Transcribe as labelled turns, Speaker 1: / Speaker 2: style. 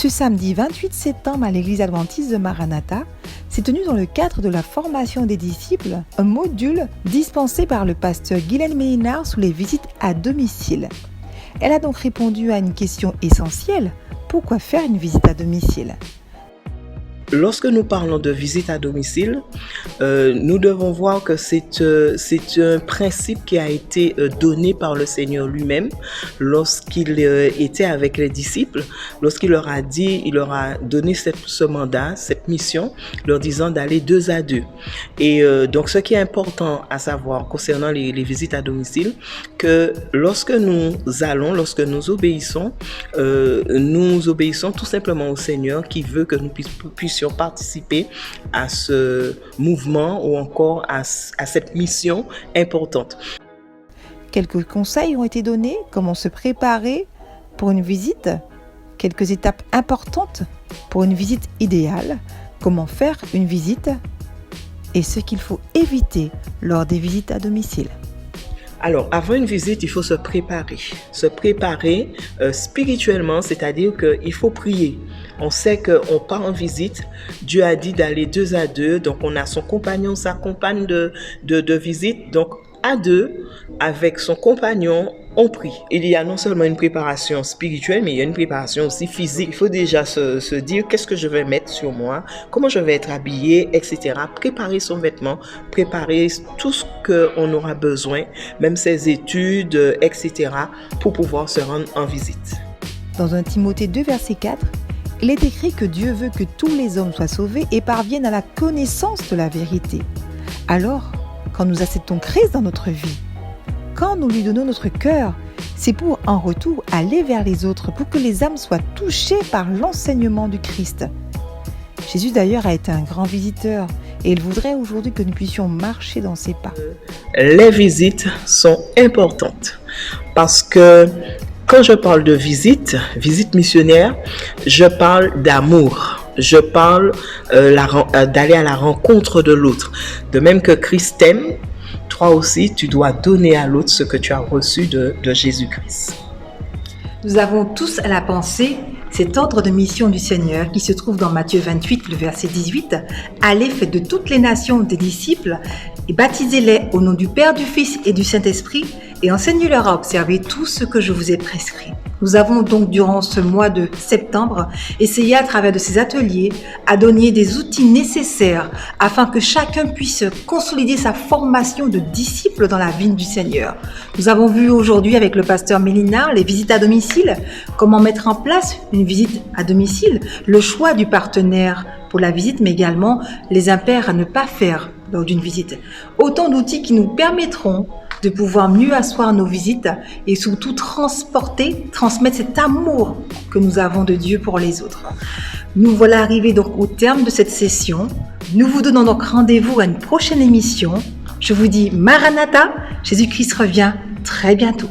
Speaker 1: Ce samedi 28 septembre à l'église adventiste de Maranatha s'est tenu dans le cadre de la formation des disciples un module dispensé par le pasteur Guylaine Mélinard sur les visites à domicile. Elle a donc répondu à une question essentielle: pourquoi faire une visite à domicile ?
Speaker 2: Lorsque nous parlons de visite à domicile, nous devons voir que c'est un principe qui a été donné par le Seigneur lui-même lorsqu'il était avec les disciples, lorsqu'il leur a dit, il leur a donné ce mandat, cette mission, leur disant d'aller 2 à 2. Et donc ce qui est important à savoir concernant les visites à domicile, que lorsque nous obéissons tout simplement au Seigneur qui veut que nous puissions participer à ce mouvement ou encore à cette mission importante.
Speaker 1: Quelques conseils ont été donnés, comment se préparer pour une visite, quelques étapes importantes pour une visite idéale, comment faire une visite et ce qu'il faut éviter lors des visites à domicile.
Speaker 2: Alors, avant une visite, il faut se préparer. Se préparer spirituellement, c'est-à-dire qu'il faut prier. On sait qu'on part en visite. Dieu a dit d'aller 2 à 2. Donc, on a son compagnon, sa compagne de visite. Donc, à 2, avec son compagnon, on prie. Il y a non seulement une préparation spirituelle, mais il y a une préparation aussi physique. Il faut déjà se dire qu'est-ce que je vais mettre sur moi, comment je vais être habillé, etc. Préparer son vêtement, préparer tout ce qu'on aura besoin, même ses études, etc. pour pouvoir se rendre en visite.
Speaker 1: Dans 1 Timothée 2, verset 4, il est écrit que Dieu veut que tous les hommes soient sauvés et parviennent à la connaissance de la vérité. Alors, quand nous acceptons Christ dans notre vie, quand nous lui donnons notre cœur, c'est pour en retour aller vers les autres, pour que les âmes soient touchées par l'enseignement du Christ. Jésus d'ailleurs a été un grand visiteur et il voudrait aujourd'hui que nous puissions marcher dans ses pas.
Speaker 2: Les visites sont importantes parce que quand je parle de visite missionnaire, je parle d'amour. Je parle d'aller à la rencontre de l'autre. De même que Christ t'aime, toi aussi, tu dois donner à l'autre ce que tu as reçu de Jésus-Christ.
Speaker 1: Nous avons tous à la pensée cet ordre de mission du Seigneur qui se trouve dans Matthieu 28, le verset 18. « Allez, faites de toutes les nations des disciples et baptisez-les au nom du Père, du Fils et du Saint-Esprit et enseignez-leur à observer tout ce que je vous ai prescrit. » Nous avons donc durant ce mois de septembre essayé à travers de ces ateliers à donner des outils nécessaires afin que chacun puisse consolider sa formation de disciple dans la vie du Seigneur. Nous avons vu aujourd'hui avec le pasteur Mélinard les visites à domicile, comment mettre en place une visite à domicile, le choix du partenaire pour la visite, mais également les impairs à ne pas faire lors d'une visite. Autant d'outils qui nous permettront de pouvoir mieux asseoir nos visites et surtout transmettre cet amour que nous avons de Dieu pour les autres. Nous voilà arrivés donc au terme de cette session. Nous vous donnons donc rendez-vous à une prochaine émission. Je vous dis Maranatha, Jésus-Christ revient très bientôt.